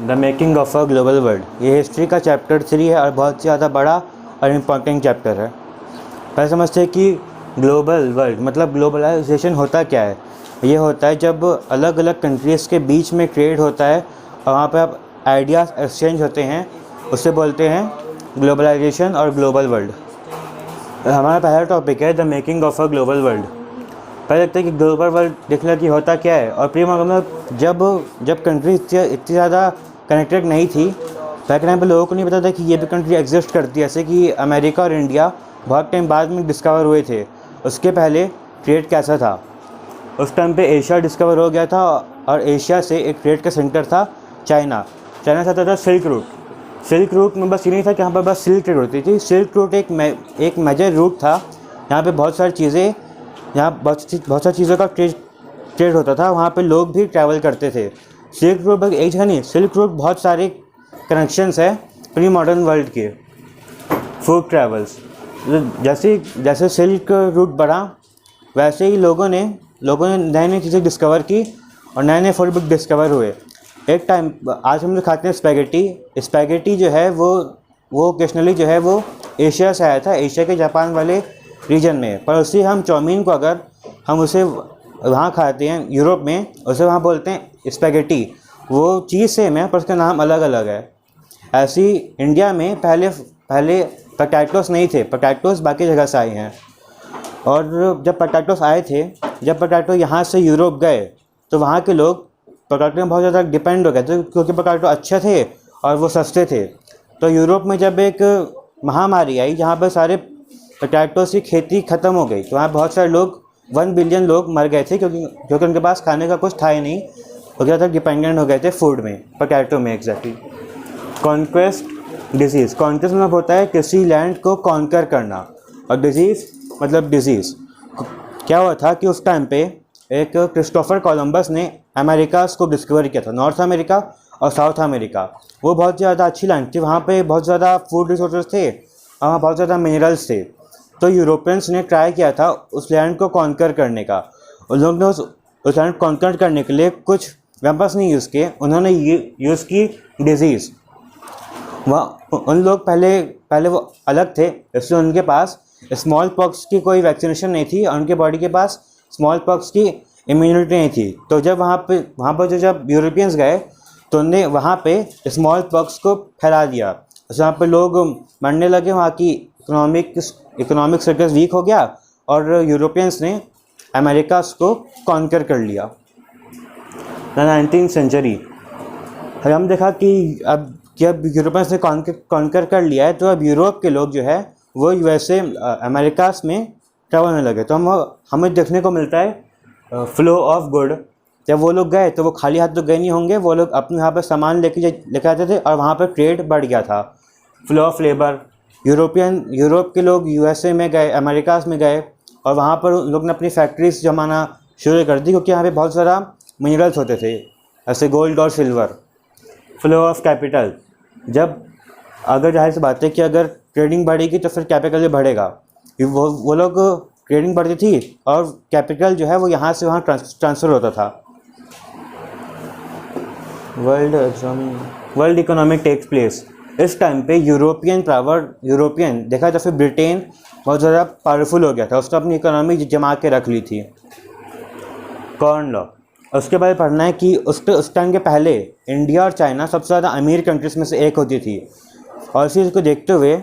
The making of a global world. ये history का chapter 3 है और बहुत ज़्यादा बड़ा और इम्पॉर्टेंट चैप्टर है। पहले समझते हैं कि ग्लोबल वर्ल्ड मतलब ग्लोबलाइजेशन होता क्या है। ये होता है जब अलग अलग कंट्रीज़ के बीच में ट्रेड होता है और वहाँ पे आप आइडियाज़ एक्सचेंज होते हैं, उससे बोलते हैं ग्लोबलाइजेशन और ग्लोबल वर्ल्ड। हमारा पहला टॉपिक है the making of a global world. पहले लगता है कि ग्लोबल वर्ल्ड देखने कि होता क्या है। और प्री मतलब जब कंट्री इतनी ज़्यादा कनेक्टेड नहीं थी, पहले के टाइम पर लोगों को नहीं पता था कि ये भी कंट्री एग्जिस्ट करती है। जैसे कि अमेरिका और इंडिया बहुत टाइम बाद में डिस्कवर हुए थे। उसके पहले ट्रेड कैसा था, उस टाइम पे एशिया डिस्कवर हो गया था और एशिया से एक ट्रेड का सेंटर था चाइना से आता था सिल्क रूट में बस ये नहीं था कि यहाँ पर बस सिल्क ट्रेड होती थी। सिल्क रूट एक मेजर रूट था। यहाँ पे बहुत सारी चीज़ों का ट्रेड होता था। वहाँ पे लोग भी ट्रैवल करते थे। सिल्क रूट बस एक जगह नहीं, सिल्क रूट बहुत सारे कनेक्शंस है प्री मॉडर्न वर्ल्ड के। फूड ट्रैवल्स, जैसे सिल्क रूट बढ़ा वैसे ही लोगों ने नई नई चीज़ें डिस्कवर की और नए नए फूड भी डिस्कवर हुए। एक टाइम आज हम लोग खाते हैं स्पैगेटी जो है वो ओकेशनली जो है वो एशिया से आया था, एशिया के जापान वाले रीजन में। पर उसी हम चाउमीन को अगर हम उसे वहाँ खाते हैं यूरोप में, उसे वहाँ बोलते हैं स्पैगेटी। वो चीज़ सेम है पर उसका नाम अलग अलग है। ऐसी इंडिया में पहले पोटैटोस नहीं थे, पोटैटोस बाकी जगह से आए हैं। और जब पोटैटो यहाँ से यूरोप गए तो वहाँ के लोग पोटैटो में बहुत ज़्यादा डिपेंड हो गए थे, क्योंकि पोटैटो अच्छे थे और वो सस्ते थे। तो यूरोप में जब एक महामारी आई जहाँ पर सारे पोटैटोस की खेती ख़त्म हो गई, तो वहाँ बहुत सारे लोग 1 बिलियन लोग मर गए थे, क्योंकि उनके पास खाने का कुछ था ही नहीं। वो ज़्यादा डिपेंडेंट हो गए थे फूड में, पोटैटो में एग्जैक्टली। कॉन्क्वेस्ट डिजीज़, कॉन्क्वेस्ट मतलब होता है किसी लैंड को कॉन्कर करना, और डिजीज़ मतलब डिजीज़। क्या हुआ था कि उस टाइम पे एक क्रिस्टोफर कोलंबस ने अमेरिकास को डिस्कवर किया था, नॉर्थ अमेरिका और साउथ अमेरिका। वो बहुत ज़्यादा अच्छी लैंड थी, वहाँ पे बहुत ज़्यादा फूड रिसोर्सेज थे और वहाँ बहुत ज़्यादा मिनरल्स थे। तो यूरोपियंस ने ट्राई किया था उस लैंड को कॉन्कर करने का। उन लोगों ने उस लैंड कॉन्कर करने के लिए कुछ वेपन्स नहीं यूज़ किए, उन्होंने यूज़ की डिजीज़। वह उन लोग पहले वो अलग थे, इसलिए उनके पास स्मॉल पॉक्स की कोई वैक्सीनेशन नहीं थी और उनके बॉडी के पास स्मॉल पॉक्स की इम्यूनिटी नहीं थी। तो जब वहाँ पर जब यूरोपियंस गए तो उन्होंने वहाँ पे स्मॉल पॉक्स को फैला दिया। वहाँ पे लोग मरने लगे, वहाँ की इकोनॉमिक सर्कस वीक हो गया और यूरोपियंस ने अमेरिका को कॉन्कर कर लिया। 19th सेंचुरी हम देखा कि अब जब यूरोपियंस ने कॉन्कर कर लिया है तो अब यूरोप के लोग जो है वो यूएसए अमेरिकास में ट्रैवल होने लगे। तो हमें देखने को मिलता है फ्लो ऑफ गुड। जब वो लोग गए तो वो खाली हाथ तो गए नहीं होंगे, वो लोग अपने यहाँ पर सामान लेके आते थे और वहाँ पर ट्रेड बढ़ गया था। फ्लो ऑफ लेबर, यूरोप के लोग यूएसए में गए, अमेरिकास में गए और वहाँ पर उन लोग ने अपनी फैक्ट्रीज जमाना शुरू कर दी, क्योंकि यहाँ पे बहुत ज़्यादा मिनरल्स होते थे, ऐसे गोल्ड और सिल्वर। फ्लो ऑफ कैपिटल, जब अगर जाहिर सी बात है कि अगर ट्रेडिंग बढ़ेगी तो फिर कैपिटल भी बढ़ेगा। वो लोग ट्रेडिंग बढ़ती थी और कैपिटल जो है वो यहाँ से वहाँ ट्रांसफ़र होता था। World economic takes place. इस टाइम पे यूरोपियन देखा तो फिर ब्रिटेन बहुत ज़्यादा पावरफुल हो गया था, उसने अपनी इकोनॉमी जमा के रख ली थी। कॉर्न लॉ, उसके बाद पढ़ना है कि उस टाइम के पहले इंडिया और चाइना सबसे ज़्यादा अमीर कंट्रीज़ में से एक होती थी। और इसी को देखते हुए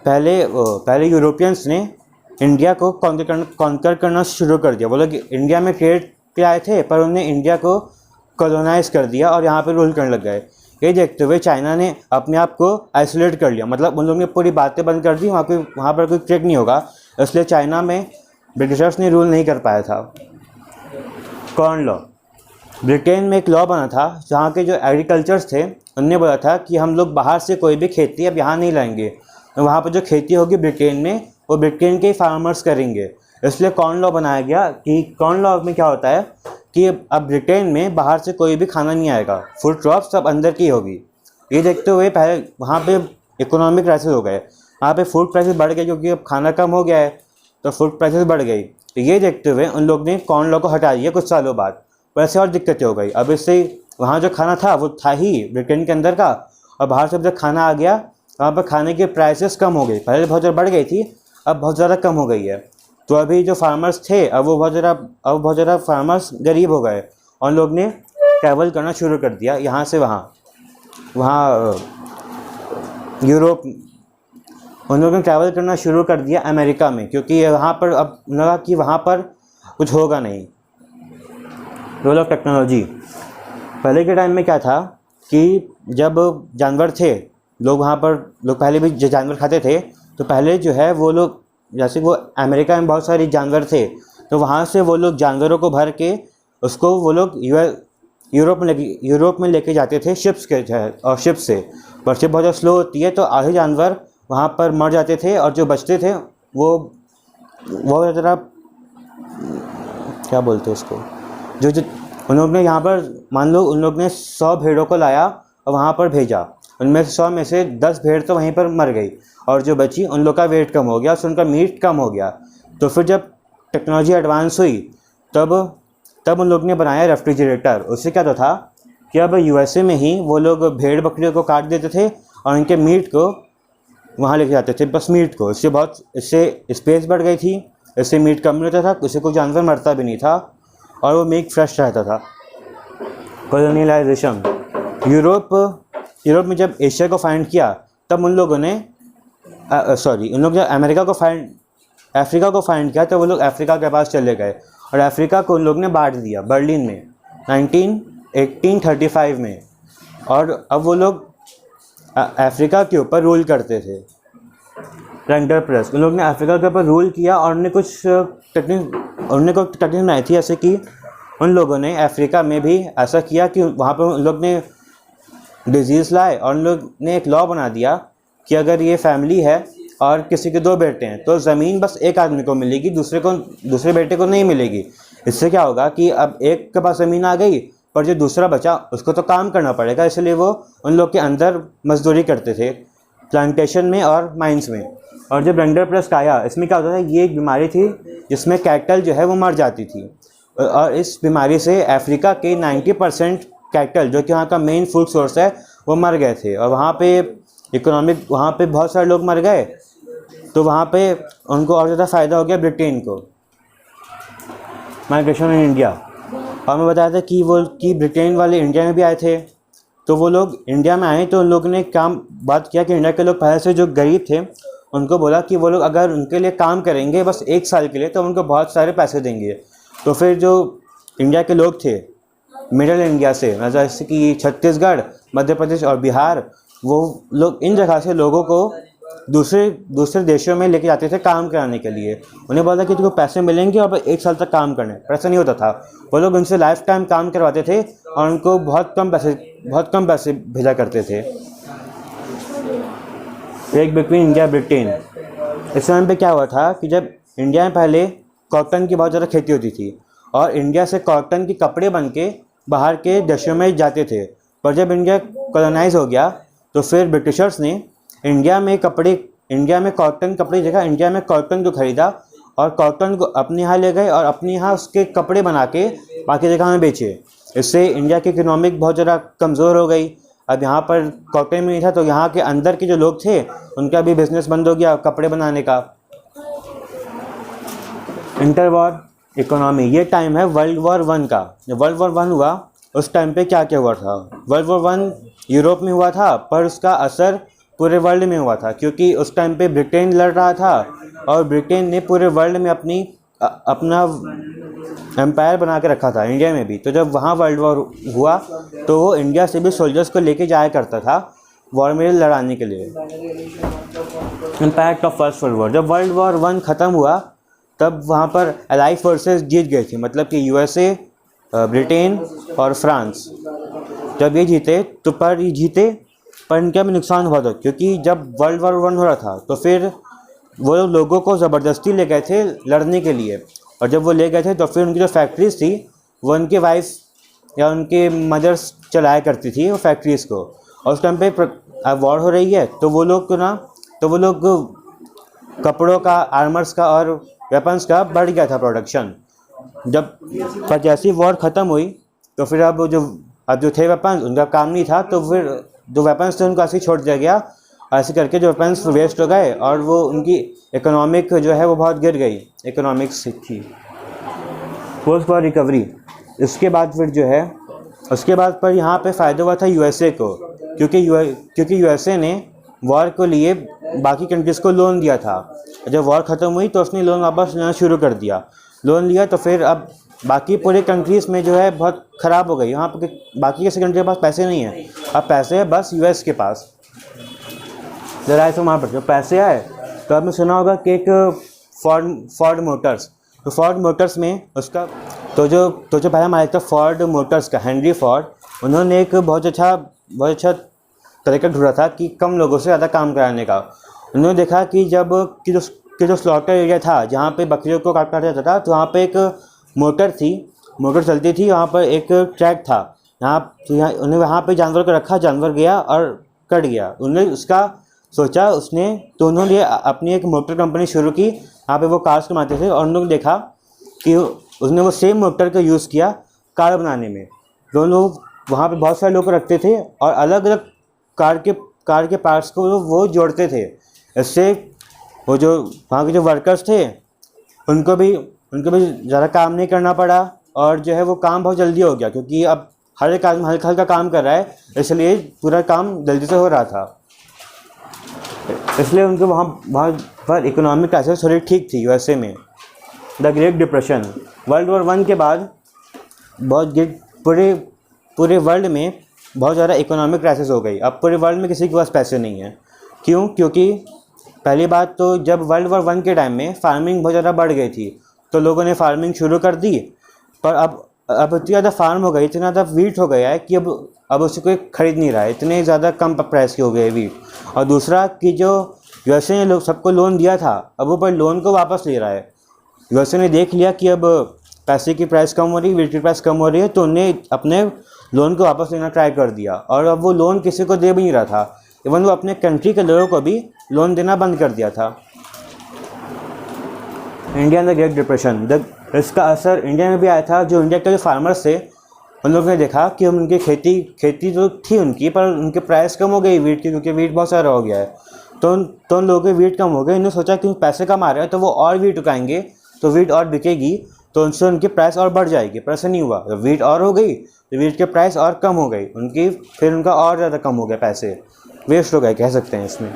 पहले यूरोपियंस ने इंडिया को कॉन्कर करना शुरू कर दिया। वो लोग इंडिया में ट्रेड पे आए थे पर उन्होंने इंडिया को कॉलोनाइज कर दिया और यहाँ पे रूल करने लग गए। ये देखते हुए चाइना ने अपने आप को आइसोलेट कर लिया, मतलब उन लोगों ने पूरी बातें बंद कर दी, वहाँ पर कोई ट्रेड नहीं होगा, इसलिए चाइना में ब्रिटिशर्स ने रूल नहीं कर पाया था। कॉर्न लॉ, ब्रिटेन में एक लॉ बना था जहाँ के जो एग्रीकल्चर्स थे उनने बोला था कि हम लोग बाहर से कोई भी खेती अब यहाँ नहीं लाएंगे, तो वहाँ पर जो खेती होगी ब्रिटेन में वो ब्रिटेन के फार्मर्स करेंगे। इसलिए कॉर्न लॉ बनाया गया कि कॉर्न लॉ में क्या होता है कि अब ब्रिटेन में बाहर से कोई भी खाना नहीं आएगा, फूड क्रॉप सब अंदर की होगी। ये देखते हुए पहले वहाँ पे इकोनॉमिक क्राइसिस हो गए, वहाँ पे फूड प्राइसेस बढ़ गए, क्योंकि अब खाना कम हो गया है तो फूड प्राइसेस बढ़ गई। तो ये देखते हुए उन लोग ने कॉर्न लॉ को हटा दिया कुछ सालों बाद, वैसे और दिक्कतें हो गई। अब इससे वहाँ जो खाना था वो था ही ब्रिटेन के अंदर का, और बाहर से जब खाना आ गया वहाँ पर खाने की प्राइसेस कम हो गई, पहले बहुत ज़्यादा बढ़ गई थी, अब बहुत ज़्यादा कम हो गई है। तो अभी जो फार्मर्स थे अब बहुत ज़्यादा फार्मर्स गरीब हो गए, और लोग ने ट्रैवल करना शुरू कर दिया यहाँ से वहाँ यूरोप। उन लोगों ने ट्रैवल करना शुरू कर दिया अमेरिका में, क्योंकि वहाँ पर अब लगा कि वहाँ पर कुछ होगा नहीं। Role of technology. पहले के टाइम में क्या था कि जब जानवर थे, लोग वहाँ पर लोग पहले भी जो जानवर खाते थे, तो पहले जो है वो लोग, जैसे वो अमेरिका में बहुत सारे जानवर थे, तो वहाँ से वो लोग जानवरों को भर के उसको वो लोग यूरोप में लेके जाते थे शिप्स के, और शिप से, पर शिप बहुत ज़्यादा स्लो होती है, तो आधे जानवर वहाँ पर मर जाते थे, और जो बचते थे वो ज़रा क्या बोलते हैं उसको, जो उन लोग ने यहाँ पर, मान लो उन लोग ने 100 भेड़ों को लाया और वहाँ पर भेजा, उनमें 100 में से 10 भेड़ तो वहीं पर मर गई, और जो बची उन लोग का वेट कम हो गया, तो उनका मीट कम हो गया। तो फिर जब टेक्नोलॉजी एडवांस हुई तब उन लोग ने बनाया रेफ्रिजरेटर। उससे क्या तो था कि अब यूएसए में ही वो लोग भेड़ बकरियों को काट देते थे और उनके मीट को वहाँ लेके जाते थे, बस मीट को। इससे स्पेस बढ़ गई थी, इससे मीट कम नहीं होता था, किसी को जानवर मरता भी नहीं था, और वो मीट फ्रेश रहता था। कॉलोनियलाइजेशन। यूरोप में जब एशिया को फाइंड किया, तब उन लोगों ने उन लोग जब अफ्रीका को फाइंड किया, तो वो लोग अफ्रीका के पास चले गए, और अफ्रीका को उन लोग ने बांट दिया बर्लिन में 1835 में, और अब वो लोग अफ्रीका के ऊपर रूल करते थे। Render press. उन लोग ने अफ्रीका के ऊपर रूल किया, और उन्होंने कुछ टेक्निक बनाई थी, जैसे कि उन लोगों ने अफ्रीका में भी ऐसा किया कि वहाँ पर उन लोग ने डिजीज़ लाए, और उन लोग ने एक लॉ बना दिया कि अगर ये फैमिली है और किसी के 2 बेटे हैं, तो ज़मीन बस एक आदमी को मिलेगी, दूसरे बेटे को नहीं मिलेगी। इससे क्या होगा कि अब एक के पास ज़मीन आ गई, पर जो दूसरा बचा उसको तो काम करना पड़ेगा, इसलिए वो उन लोग के अंदर मजदूरी करते थे, प्लांटेशन में और माइंस में। और जब रेंडर प्रेस आया, इसमें क्या होता था, ये एक बीमारी थी जिसमें कैटल जो है वो मर जाती थी, और इस बीमारी से अफ्रीका के 90% कैटल, जो कि वहाँ का मेन फूड सोर्स है, वो मर गए थे। और वहाँ पे बहुत सारे लोग मर गए, तो वहाँ पे उनको और ज़्यादा फ़ायदा हो गया ब्रिटेन को। Migration in India. और मैं बताया था कि ब्रिटेन वाले इंडिया में भी आए थे, तो वो लोग इंडिया में आए, तो उन लोगों ने बात किया कि इंडिया के लोग पहले से जो गरीब थे उनको बोला कि वो लोग अगर उनके लिए काम करेंगे बस 1 साल के लिए, तो उनको बहुत सारे पैसे देंगे। तो फिर जो इंडिया के लोग थे मिडिल इंडिया से, जैसे कि छत्तीसगढ़, मध्य प्रदेश और बिहार, वो लोग इन जगह से लोगों को दूसरे देशों में लेके जाते थे काम कराने के लिए। उन्हें बोला कि तुमको पैसे मिलेंगे और 1 साल तक काम करने। पर ऐसा नहीं होता था, वो लोग उनसे लाइफ टाइम काम करवाते थे और उनको बहुत कम पैसे भेजा करते थे। Break between India Britain. इस समय पे क्या हुआ था कि जब इंडिया में पहले कॉटन की बहुत ज़्यादा खेती होती थी, और इंडिया से कॉटन के कपड़े बन के बाहर के देशों में जाते थे। पर जब इंडिया कॉलोनाइज हो गया, तो फिर ब्रिटिशर्स ने इंडिया में कॉटन कपड़े की जगह इंडिया में कॉटन को ख़रीदा, और कॉटन को अपने यहाँ ले गए और अपने यहाँ उसके कपड़े बना के बाकी जगह में बेचे। इससे इंडिया की इकोनॉमिक बहुत ज़्यादा कमज़ोर हो गई। अब यहाँ पर कॉटन में नहीं था, तो यहाँ के अंदर के जो लोग थे उनका भी बिजनेस बंद हो गया कपड़े बनाने का। Inter war economy. ये टाइम है वर्ल्ड वॉर 1 का। जब वर्ल्ड वॉर 1 हुआ, उस टाइम पे क्या क्या हुआ था। वर्ल्ड वॉर 1 यूरोप में हुआ था, पर उसका असर पूरे वर्ल्ड में हुआ था, क्योंकि उस टाइम पे ब्रिटेन लड़ रहा था, और ब्रिटेन ने पूरे वर्ल्ड में अपना एम्पायर बना के रखा था, इंडिया में भी। तो जब वहाँ वर्ल्ड वॉर हुआ, तो वो इंडिया से भी सोल्जर्स को लेके जाया करता था वॉर में लड़ाने के लिए। Impact of first world war. जब वर्ल्ड वॉर 1 ख़त्म हुआ, तब वहाँ पर अलाइड फोर्सेस जीत गई थी, मतलब कि यूएसए, ब्रिटेन और फ्रांस। जब ये जीते पर इनका भी नुकसान हुआ था, क्योंकि जब वर्ल्ड वॉर 1 हो रहा था, तो फिर वो लोगों को ज़बरदस्ती ले गए थे लड़ने के लिए, और जब वो ले गए थे तो फिर उनकी जो फैक्ट्रीज थी वो उनके वाइफ या उनके मदर्स चलाया करती थी वो फैक्ट्रीज़ को। और उस टाइम पे वॉर हो रही है, तो वो लोग कपड़ों का, आर्मर्स का और वेपन्स का बढ़ गया था प्रोडक्शन। पर जैसी वॉर ख़त्म हुई, तो फिर अब अब जो थे वेपन्स उनका काम नहीं था, तो फिर जो वेपन्स थे उनको ऐसे ही छोड़ दिया गया। ऐसे करके जो वेपन्स वेस्ट हो गए और वो उनकी इकोनॉमिक जो है वो बहुत गिर गई, इकोनॉमिक्स थी। पोस्ट वॉर रिकवरी, इसके बाद फिर जो है उसके बाद पर यहाँ पे फ़ायदा हुआ था यूएसए को, क्योंकि यूएसए ने वॉर को लिए बाकी कंट्रीज़ को लोन दिया था। जब वॉर ख़त्म हुई तो उसने लोन वापस लेना शुरू कर दिया। लोन लिया तो फिर अब बाकी पूरे कंट्रीज़ में जो है बहुत ख़राब हो गई। यहाँ पर बाकी किसी कंट्री के पास पैसे नहीं है, अब पैसे है बस यूएस के पास। ज़रा ऐसे वहाँ पर जो पैसे आए तो आपने सुना होगा कि एक फोर्ड मोटर्स, तो फोर्ड मोटर्स में उसका तो जो पहला मालिक था फोर्ड मोटर्स का, हेनरी फोर्ड, उन्होंने एक बहुत अच्छा तरीका ढूंढा था कि कम लोगों से ज़्यादा काम कराने का। उन्होंने देखा कि जो स्लॉटर एरिया था जहाँ पे बकरियों को काटा जाता था, तो वहाँ पे एक मोटर चलती थी, वहाँ पर एक ट्रैक था। उन्हें वहाँ पे जानवर को रखा, जानवर गया और कट गया। उन्होंने अपनी एक मोटर कंपनी शुरू की, यहाँ पे वो कार्स बनाते थे, और उन्होंने देखा कि उसने वो सेम मोटर का यूज़ किया कार बनाने में। जो लोग वहाँ पे बहुत सारे लोग रखते थे और अलग अलग कार के पार्ट्स को वो जोड़ते थे। इससे वो जो वहाँ के जो वर्कर्स थे उनको भी ज़्यादा काम नहीं करना पड़ा, और जो है वो काम बहुत जल्दी हो गया, क्योंकि अब हर एक आदमी हल्का हल्का काम कर रहा है, इसलिए पूरा काम जल्दी से हो रहा था। इसलिए उनको वहाँ पर इकोनॉमिक क्राइसिस थोड़ी ठीक थी यूएसए में। The great depression, world war 1 के बाद पूरे वर्ल्ड में बहुत ज़्यादा इकोनॉमिक क्राइसिस हो गई। अब पूरे वर्ल्ड में किसी के पास पैसे नहीं है। क्यों? क्योंकि पहली बात तो जब वर्ल्ड वॉर 1 के टाइम में फार्मिंग बहुत ज़्यादा बढ़ गई थी, तो लोगों ने फार्मिंग शुरू कर दी, पर अब इतनी ज़्यादा फार्म हो गई, इतना ज़्यादा वीट हो गया है कि अब उसे कोई ख़रीद नहीं रहा है, इतने ज़्यादा कम प्राइस के हो गए वीट। और दूसरा कि जो यूएसए ने सबको लोन दिया था, अब वो पर लोन को वापस ले रहा है। यूएसए ने देख लिया कि अब पैसे की प्राइस कम हो रही है, वीट की प्राइस कम हो रही है, तो उन्हें अपने लोन को वापस लेना ट्राई कर दिया, और अब वो लोन किसी को दे भी नहीं रहा था। इवन वो अपने कंट्री के लोगों को भी लोन देना बंद कर दिया था। इंडिया द ग्रेट डिप्रेशन, इसका असर इंडिया में भी आया था। जो इंडिया के जो फार्मर्स थे उन लोगों ने देखा कि उनकी खेती तो थी उनकी, पर उनके प्राइस कम हो गई वीट की, क्योंकि वीट बहुत सारा हो गया है। तो उन लोगों के वीट कम हो गए। इन्होंने सोचा कि पैसे कम आ रहे हैं तो वो और वीट उगाएंगे, तो वीट और बिकेगी, तो उनसे उनकी प्राइस और बढ़ जाएगी। पर ऐसा नहीं हुआ, तो वीट और हो गई तो वीट के प्राइस और कम हो गई उनकी, फिर उनका और ज़्यादा कम हो गया, पैसे वेस्ट हो गए कह सकते हैं इसमें।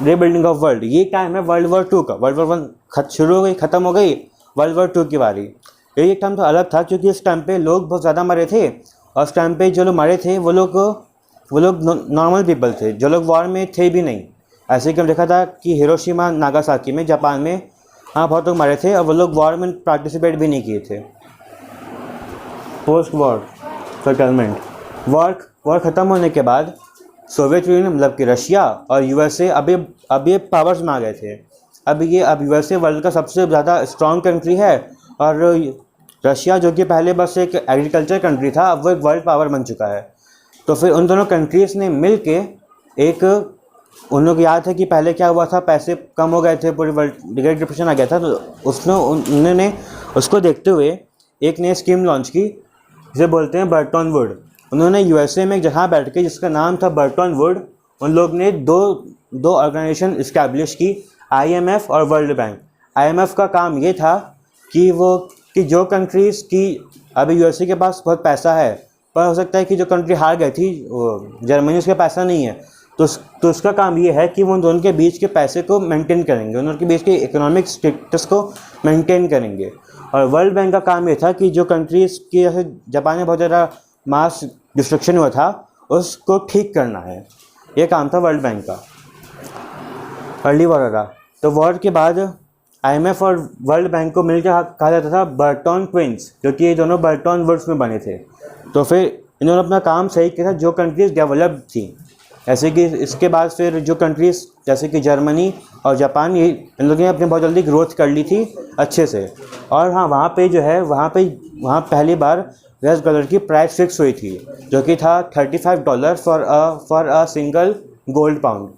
रीबिल्डिंग ऑफ वर्ल्ड, ये टाइम है वर्ल्ड वॉर 2 का। वर्ल्ड वॉर 1 शुरू हो गई, ख़त्म हो गई, वर्ल्ड वॉर 2 की बारी। ये टाइम तो अलग था, क्योंकि इस टाइम पे लोग बहुत ज़्यादा मरे थे, और उस टाइम पे जो लोग मरे थे वो लोग नॉर्मल पीपल थे, जो लोग वॉर में थे भी नहीं। ऐसे कि हम देखा था कि हिरोशिमा नागासाकी में, जापान में, हाँ बहुत लोग मरे थे, और वो लोग वॉर में पार्टिसिपेट भी नहीं किए थे। पोस्ट वॉर सेटलमेंट, वॉर ख़त्म होने के बाद सोवियत यूनियन, मतलब कि रशिया और यूएसए अब ये पावर्स में आ गए थे। अब यूएसए वर्ल्ड का सबसे ज़्यादा स्ट्रॉन्ग कंट्री है, और रशिया जो कि पहले बस एक एग्रीकल्चर कंट्री था, अब वो एक वर्ल्ड पावर बन चुका है। तो फिर उन दोनों कंट्रीज़ ने मिल के उन लोग याद है कि पहले क्या हुआ था, पैसे कम हो गए थे, पूरी वर्ल्ड ग्रेट डिप्रेशन आ गया था, तो उन्होंने उसको देखते हुए एक नई स्कीम लॉन्च की, जिसे बोलते हैं बर्टन वुड। उन्होंने यूएसए में एक जगह बैठ के, जिसका नाम था बर्टन वुड, उन लोग ने दो ऑर्गेनाइजेशन इस्टेब्लिश की, आईएमएफ और वर्ल्ड बैंक। आईएमएफ का काम ये था कि जो कंट्रीज़ की अभी यूएसए के पास बहुत पैसा है, पर हो सकता है कि जो कंट्री हार गई थी, जर्मनी, उसका पैसा नहीं है, तो उसका काम ये है कि वो उन दोनों के बीच के पैसे को मेंटेन करेंगे, उन दोनों के बीच के इकोनॉमिक स्टेटस को मेंटेन करेंगे। और वर्ल्ड बैंक का काम ये था कि जो कंट्रीज़ की, जैसे जापान में बहुत ज़्यादा मास डिस्ट्रक्शन हुआ था, उसको ठीक करना है, ये काम था वर्ल्ड बैंक का। अर्ली वॉर era, तो वॉर के बाद आईएमएफ और वर्ल्ड बैंक को मिलकर कहा जाता था बर्टन ट्विंस, क्योंकि ये दोनों बर्टन वुड्स में बने थे। तो फिर इन्होंने अपना काम सही किया था जो कंट्रीज़ डेवलप्ड थी। ऐसे कि इसके बाद फिर जो कंट्रीज़ जैसे कि जर्मनी और जापान, ये इन लोगों ने अपनी बहुत जल्दी ग्रोथ कर ली थी अच्छे से। और हाँ, वहाँ पे जो है वहाँ पहली बार $10 की प्राइस फिक्स हुई थी, जो कि था $35 for a single gold pound.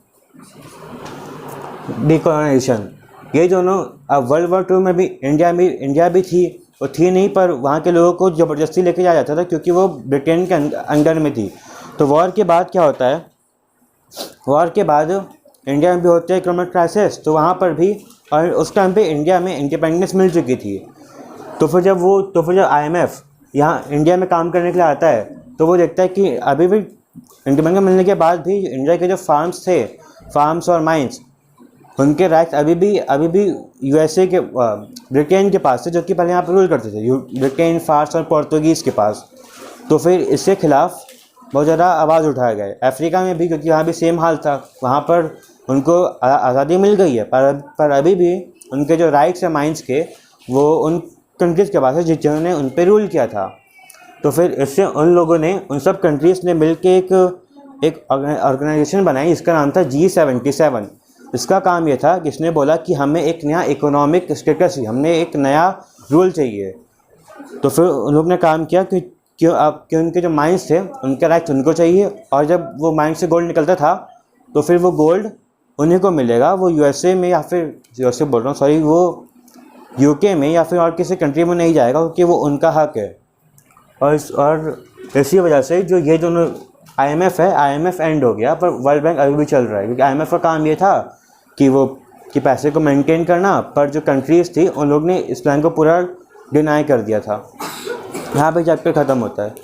Decolonisation, ये दोनों अब वर्ल्ड वॉर 2 में भी इंडिया भी थी, वो थी नहीं, पर वहाँ के लोगों को ज़बरदस्ती लेके जाया जाता था क्योंकि वो ब्रिटेन के अंडर में थी। तो वॉर के बाद क्या होता है, वॉर के बाद इंडिया में भी होते हैं इकोनॉमिक क्राइसिस, तो वहाँ पर भी, और उस टाइम पे इंडिया में इंडिपेंडेंस मिल चुकी थी। तो फिर जब IMF यहाँ इंडिया में काम करने के लिए आता है, तो वो देखता है कि अभी भी इंडिपेंडेंस मिलने के बाद भी इंडिया के जो फार्म्स और माइंस, उनके राइट्स अभी भी USA के ब्रिटेन के पास थे, जो कि पहले यहाँ पर रूल करते थे, ब्रिटेन, फारस और पोर्तुगीज़ के पास। तो फिर इसके खिलाफ बहुत ज़्यादा आवाज़ उठाया गया। अफ्रीका में भी, क्योंकि वहाँ भी सेम हाल था, वहाँ पर उनको आज़ादी मिल गई है, पर अभी भी उनके जो राइट्स हैं माइंस के, वो उन कंट्रीज़ के पास है जिन्होंने उन पर रूल किया था। तो फिर इससे उन लोगों ने, उन सब कंट्रीज़ ने मिलके एक ऑर्गेनाइजेशन बनाई, इसका नाम था G77। इसका काम ये था कि इसने बोला कि हमें एक नया इकोनॉमिक स्टेटस चाहिए, हमने एक नया रूल चाहिए। तो फिर उन लोगों ने काम किया कि उनके जो माइंस थे उनके राइट्स उनको चाहिए, और जब वो माइंस से गोल्ड निकलता था तो फिर वो गोल्ड उन्हीं को मिलेगा। वो USA में, या फिर USA बोल रहा हूँ सॉरी, वो UK में या फिर और किसी कंट्री में नहीं जाएगा, क्योंकि वो उनका हक है। और इसी वजह से जो ये दोनों IMF है, IMF एंड हो गया, पर वर्ल्ड बैंक अभी भी चल रहा है, क्योंकि IMF का काम ये था कि पैसे को मेंटेन करना, पर जो कंट्रीज़ थी उन लोग ने इस प्लान को पूरा डिनाई कर दिया था। यहाँ पे चैप्टर ख़त्म होता है।